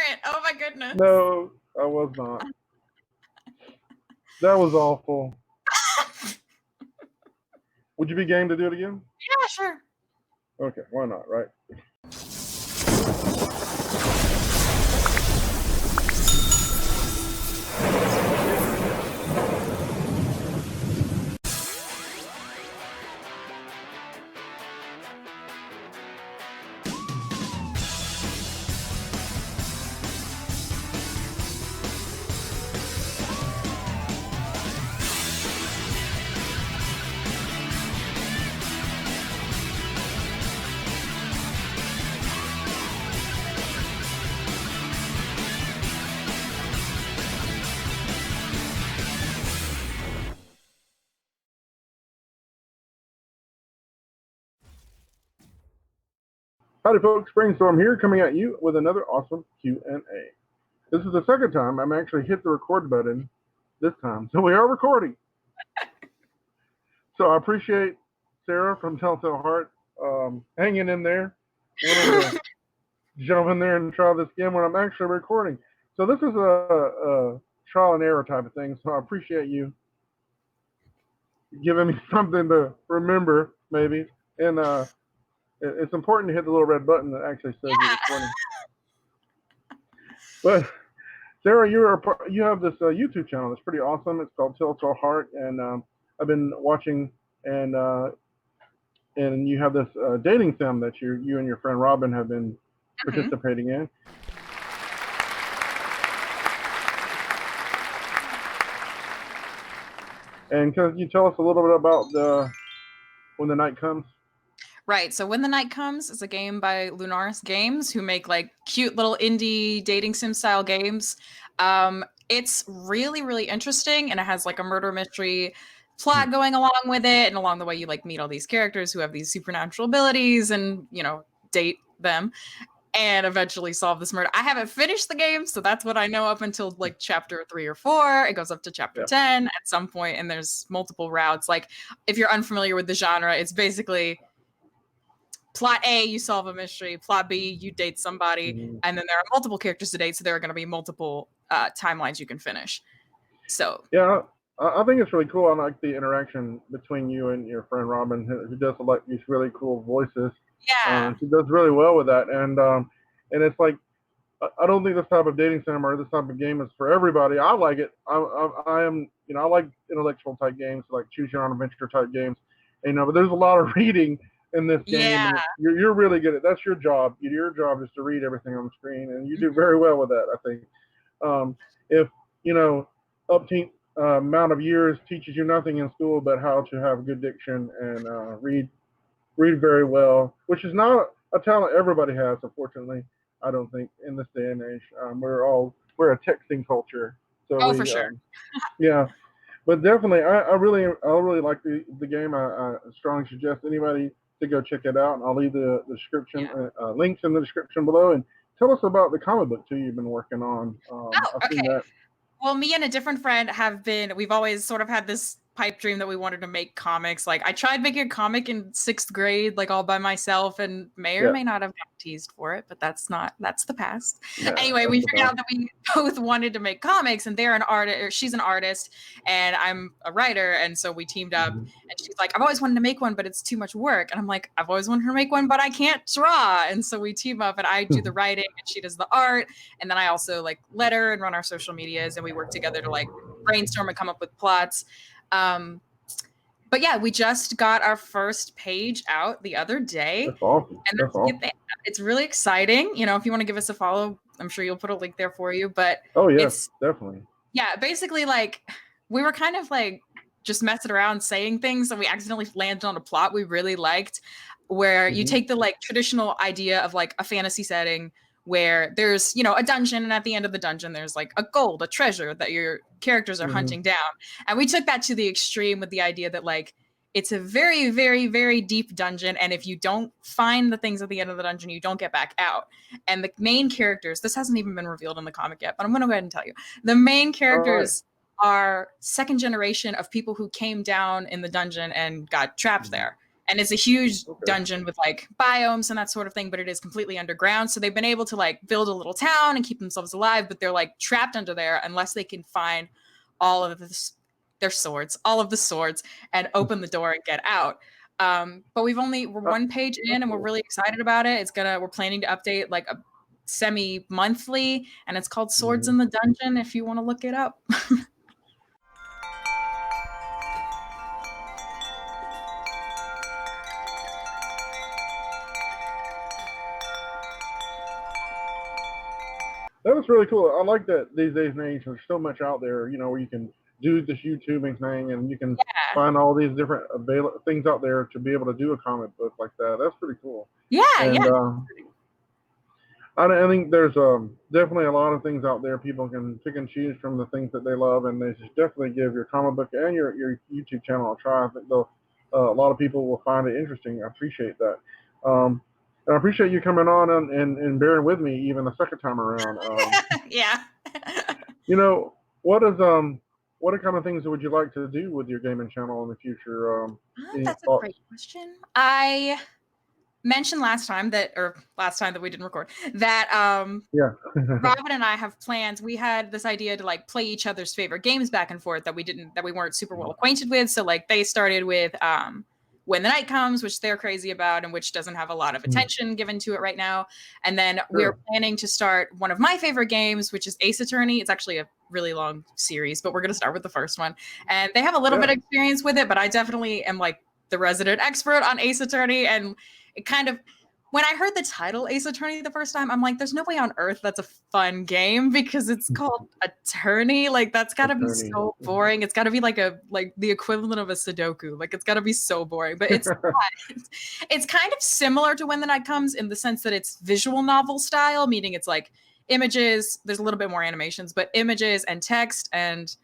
weren't. Oh my goodness. No, I was not. That was awful. Would you be game to do it again? Yeah, sure. Okay, why not, right? Howdy folks, Brainstorm here, coming at you with another awesome Q&A. This is the second time I'm actually hit the record button this time, so we are recording. So I appreciate Sarah from TellTaleHeart hanging in there. Wanted to jump in there and try this again when I'm actually recording. So this is a trial and error type of thing, so I appreciate you giving me something to remember, maybe. And it's important to hit the little red button that actually says you're recording. But Sarah, you have this YouTube channel that's pretty awesome. It's called TellTaleHeart, and I've been watching, and you have this dating sim that you and your friend Robin have been participating in. And can you tell us a little bit about When the Night Comes? Right. So When the Night Comes is a game by Lunaris Games, who make like cute little indie dating sim style games. It's really, really interesting, and it has like a murder mystery plot going along with it, and along the way you like meet all these characters who have these supernatural abilities and, you know, date them and eventually solve this murder. I haven't finished the game, so that's what I know up until like chapter 3 or 4. It goes up to chapter 10 at some point, and there's multiple routes. Like, if you're unfamiliar with the genre, it's basically plot A, you solve a mystery. Plot B, you date somebody. And then there are multiple characters to date, so there are going to be multiple timelines you can finish. So yeah, I think it's really cool. I like the interaction between you and your friend Robin, who does like these really cool voices. Yeah, she does really well with that, and it's like, I don't think this type of dating sim or this type of game is for everybody. I like it. I am, you know, I like intellectual type games, like choose your own adventure type games, you know. But there's a lot of reading in this game. Yeah. And you're really good at that's your job. Your job is to read everything on the screen, and you do very well with that, I think. If you know, upteen amount of years teaches you nothing in school but how to have good diction and read very well, which is not a talent everybody has, unfortunately. I don't think in this day and age. We're a texting culture, so for sure. Yeah, but definitely, I really like the game. I strongly suggest anybody to go check it out, and I'll leave the description links in the description below. And tell us about the comic book too you've been working on. I've seen that. Well, me and a different friend we've always sort of had this pipe dream that we wanted to make comics. Like, I tried making a comic in 6th grade, like all by myself, and may or may not have gotten teased for it, but that's the past. Yeah, anyway, we figured out that we both wanted to make comics, and they're an artist, or she's an artist, and I'm a writer, and so we teamed up, and she's like, I've always wanted to make one, but it's too much work. And I'm like, I've always wanted to make one, but I can't draw. And so we team up, and I do the writing, and she does the art, and then I also like letter and run our social medias, and we work together to like brainstorm and come up with plots. But yeah, we just got our first page out the other day. That's awesome. And it's really exciting. You know, if you want to give us a follow, I'm sure you'll put a link there for you. But yes, definitely. Yeah, basically, like, we were kind of like just messing around saying things, and we accidentally landed on a plot we really liked, where you take the like traditional idea of like a fantasy setting where there's, you know, a dungeon, and at the end of the dungeon there's like a gold, a treasure that your characters are hunting down. And we took that to the extreme with the idea that like it's a very, very, very deep dungeon, and if you don't find the things at the end of the dungeon, you don't get back out. And the main characters, this hasn't even been revealed in the comic yet, but I'm gonna go ahead and tell you. The main characters are second generation of people who came down in the dungeon and got trapped there. And it's a huge dungeon with like biomes and that sort of thing, but it is completely underground. So they've been able to like build a little town and keep themselves alive, but they're like trapped under there unless they can find all of their swords, all of the swords, and open the door and get out. But we're one page in, and we're really excited about it. We're planning to update like a semi-monthly, and it's called Swords in the Dungeon if you want to look it up. That was really cool. I like that these days and age there's so much out there, you know, where you can do this YouTubing thing and you can find all these different things out there to be able to do a comic book like that. That's pretty cool. Yeah, and, I think there's definitely a lot of things out there people can pick and choose from the things that they love, and they should definitely give your comic book and your YouTube channel a try. I think a lot of people will find it interesting. I appreciate that. And I appreciate you coming on and bearing with me even the second time around. Yeah. You know, what kind of things would you like to do with your gaming channel in the future? That's a great question. I mentioned last time that we didn't record that Robin and I have plans. We had this idea to like play each other's favorite games back and forth that we weren't super well acquainted with. So like they started with When the Night Comes, which they're crazy about and which doesn't have a lot of attention given to it right now. And then we're planning to start one of my favorite games, which is Ace Attorney. It's actually a really long series, but we're going to start with the first one. And they have a little bit of experience with it, but I definitely am like the resident expert on Ace Attorney. And it kind of, when I heard the title Ace Attorney the first time, I'm like, there's no way on earth that's a fun game because it's called Attorney. Like that's gotta be so boring. It's gotta be like the equivalent of a Sudoku. Like it's gotta be so boring. But it's it's kind of similar to When the Night Comes in the sense that it's visual novel style, meaning it's like images. There's a little bit more animations, but images and text, and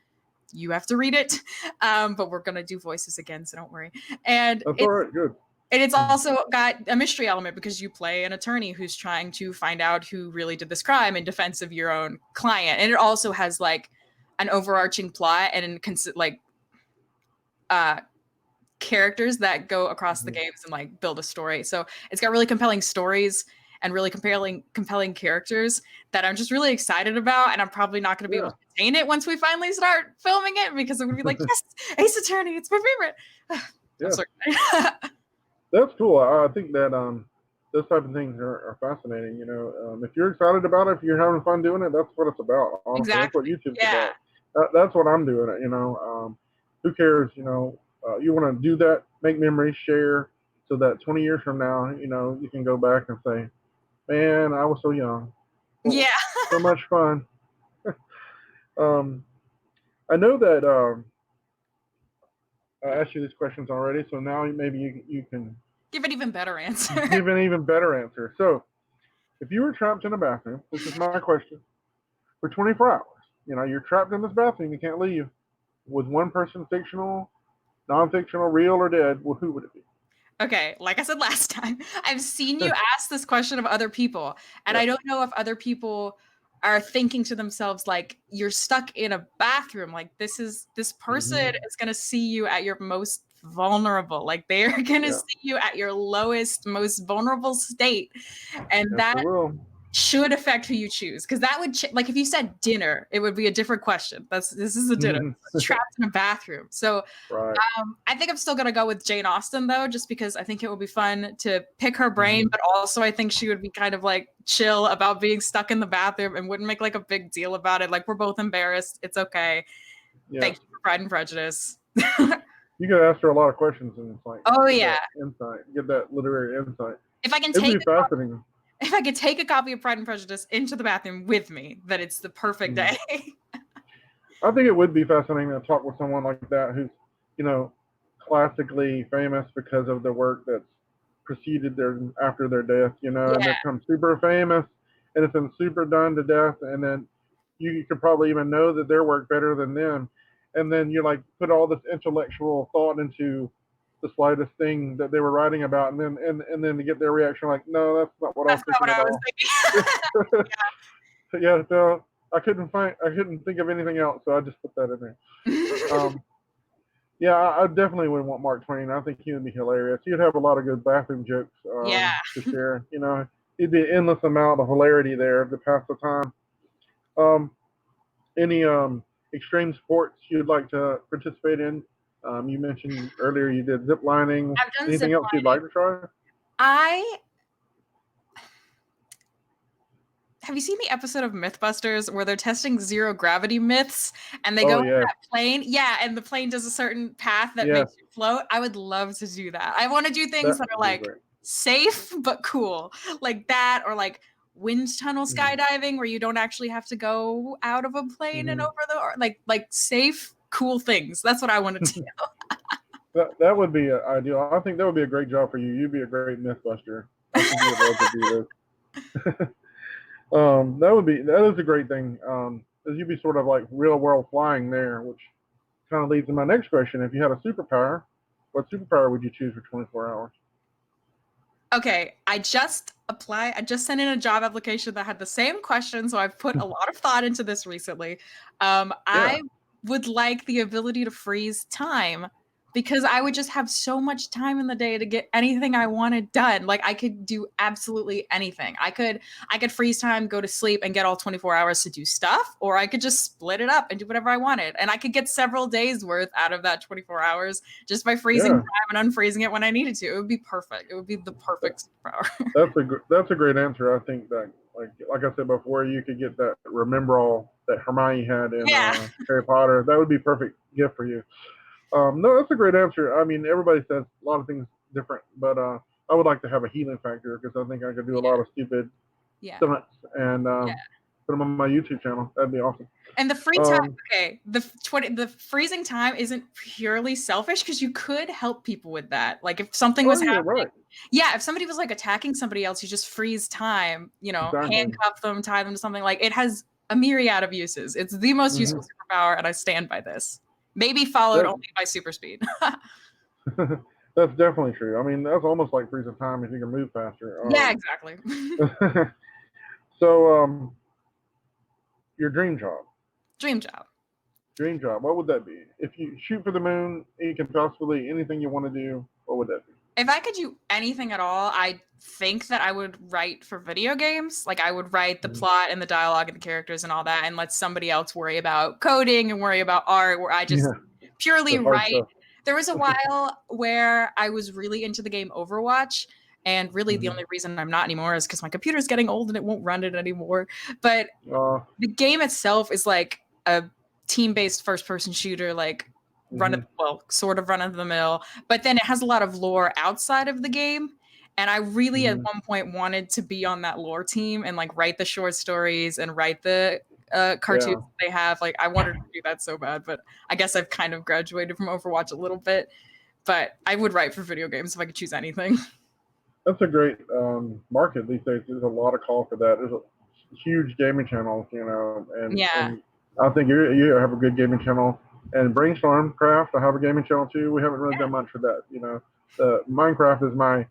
you have to read it. But we're gonna do voices again, so don't worry. And that's all right, good. And it's also got a mystery element because you play an attorney who's trying to find out who really did this crime in defense of your own client. And it also has like an overarching plot and like characters that go across the games and like build a story. So it's got really compelling stories and really compelling characters that I'm just really excited about. And I'm probably not going to be able to contain it once we finally start filming it because I'm going to be like, yes, Ace Attorney, it's my favorite. I'm so excited. That's cool. I think that those type of things are fascinating. You know, if you're excited about it, if you're having fun doing it, that's what it's about. Honestly, that's what YouTube's about. That's what I'm doing. You know, who cares? You know, you want to do that, make memories, share, so that 20 years from now, you know, you can go back and say, "Man, I was so young." Well, so much fun. I know that. I asked you these questions already, so now maybe you can give an even better answer. Give an even better answer. So, if you were trapped in a bathroom, this is my question, for 24 hours, you know, you're trapped in this bathroom, you can't leave, with one person, fictional, non-fictional, real or dead, well, who would it be? Okay, like I said last time, I've seen you ask this question of other people, and I don't know if other people are thinking to themselves like you're stuck in a bathroom, like this person is going to see you at your most vulnerable, like they're going to see you at your lowest, most vulnerable state, and that should affect who you choose, because that would like if you said dinner, it would be a different question. This is a dinner trapped in a bathroom. So I think I'm still gonna go with Jane Austen though, just because I think it would be fun to pick her brain, but also I think she would be kind of like chill about being stuck in the bathroom and wouldn't make like a big deal about it. Like we're both embarrassed, it's okay. Thank you for Pride and Prejudice. You could ask her a lot of questions and it's like insight, get that literary insight. If I can fascinating. If I could take a copy of Pride and Prejudice into the bathroom with me, that it's the perfect day. I think it would be fascinating to talk with someone like that who's, you know, classically famous because of the work that's preceded after their death, you know, and they become super famous and it's been super done to death, and then you could probably even know that their work better than them, and then you like put all this intellectual thought into the slightest thing that they were writing about, and then to get their reaction like, no, that's not what I was thinking at all. So I couldn't think of anything else, so I just put that in there. Yeah, I definitely would want Mark Twain. I think he would be hilarious. He'd have a lot of good bathroom jokes Yeah. to share. You know, it'd be an endless amount of hilarity there to pass the time. Um, any extreme sports you'd like to participate in? You mentioned earlier you did zip lining. I've done zip Anything else you'd lining. like to try? I Have you seen the episode of Mythbusters where they're testing zero gravity myths and they go Oh on yeah, that plane? Yeah, and the plane does a certain path that yeah, makes you float. I would love to do that. I want to do things that that are would be like great. safe but cool, like that, or like wind tunnel Mm-hmm. skydiving where you don't actually have to go out of a plane and Mm-hmm. over the, or like safe, cool things. That's what I want to do. That would be ideal. I think that would be a great job for you. You'd be a great MythBuster. I think you would love to do this. That is a great thing. As you'd be sort of like real world flying there, which kind of leads to my next question. If you had a superpower, what superpower would you choose for 24 hours? Okay, I just sent in a job application that had the same question, so I've put a lot of thought into this recently. Yeah, I would like the ability to freeze time because I would just have so much time in the day to get anything I wanted done. Like I could do absolutely anything. I could freeze time, go to sleep, and get all 24 hours to do stuff, or I could just split it up and do whatever I wanted. And I could get several days worth out of that 24 hours just by freezing yeah. time and unfreezing it when I needed to. It would be perfect. It would be the perfect superpower. That's a great answer. I think that like I said before, you could get that remember all that Hermione had in Yeah. Harry Potter. That would be perfect gift for you. No, that's a great answer. I mean, everybody says a lot of things different, but I would like to have a healing factor because I think I could do a Yeah. lot of stupid Yeah. stunts and Yeah. put them on my YouTube channel. That'd be awesome. And the free time, Um, okay, the freezing time isn't purely selfish because you could help people with that. Like if something oh was yeah, happening, right, yeah, if somebody was like attacking somebody else, you just freeze time, exactly. handcuff them, tie them to something. Like it has a myriad of uses. It's the most useful Hmm. superpower, and I stand by this. Maybe followed That only by super speed. that's definitely true. I mean, that's almost like freezing time if you can move faster. Yeah, exactly. So, your Dream job. dream job, what would that be? If you shoot for the moon, you can possibly anything you want to do. What would that be? If I could do anything at all, I think that I would write for video games. Like I would write the Mhm. plot and the dialogue and the characters and all that and let somebody else worry about coding and worry about art where I just Yeah, purely the hard write. stuff. There was a while where I was really into the game Overwatch, and really the Hmm. only reason I'm not anymore is because my computer's getting old and it won't run it anymore. But Uh, the game itself is like a team-based first-person shooter, like hmm. sort of run of the mill, but then it has a lot of lore outside of the game. And I really at Hmm. one point wanted to be on that lore team and like write the short stories and write the cartoons Yeah, they have. Like I wanted to do that so bad, but I guess I've kind of graduated from Overwatch a little bit. But I would write for video games if I could choose anything. that's a great market these days. There's a lot of call for that. There's a huge gaming channels, Yeah. and I think you have a good gaming channel. And StORMcraft, I have a gaming channel too. We haven't really done much for that. Minecraft is my.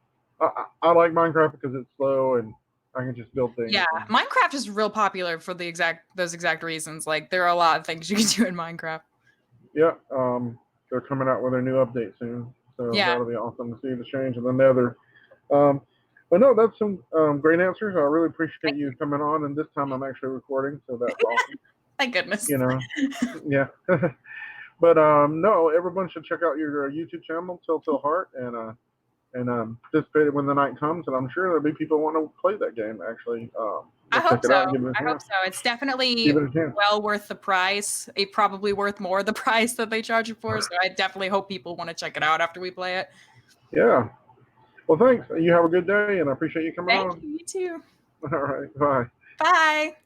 I like Minecraft because it's slow and I can just build things. Yeah, And Minecraft is real popular for those exact reasons. Like there are a lot of things you can do in Minecraft. yeah, they're coming out with a new update soon, so Yeah. that'll be awesome to see the change. And then the other but no, that's some great answers. I really appreciate you coming on, and this time I'm actually recording, so that's awesome. Thank goodness. You know, yeah. But no, everyone should check out your YouTube channel, TellTaleHeart, and participate when the night comes. And I'm sure there'll be people who want to play that game. Actually, I check hope it out and so. give it a I hope chance. so. It's definitely Give it a chance. well worth the price. It probably worth more the price that they charge you for. So I definitely hope people want to check it out after we play it. Yeah. Well, thanks. You have a good day, and I appreciate you coming Thank on. you. You too. All right. Bye. Bye.